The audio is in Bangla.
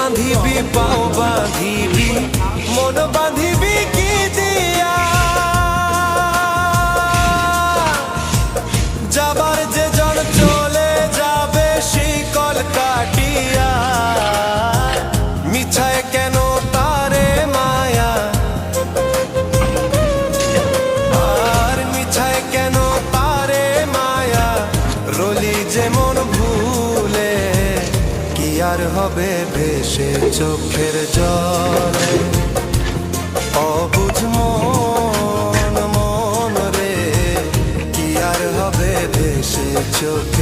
বাঁধিবি পাও বাঁধিবি মন বাঁধিবি কি দিয়া যাবার যে জন চলে যাবে শিকল কাটিয়া মিছায় কেন তারে মায়া আর মিছায় কেন তারে মায়া রলি যেমন ভুলে কি আর হবে ভেসে চোখের জলে অবুঝ মন মন রে কি আর হবে ভেসে চোখ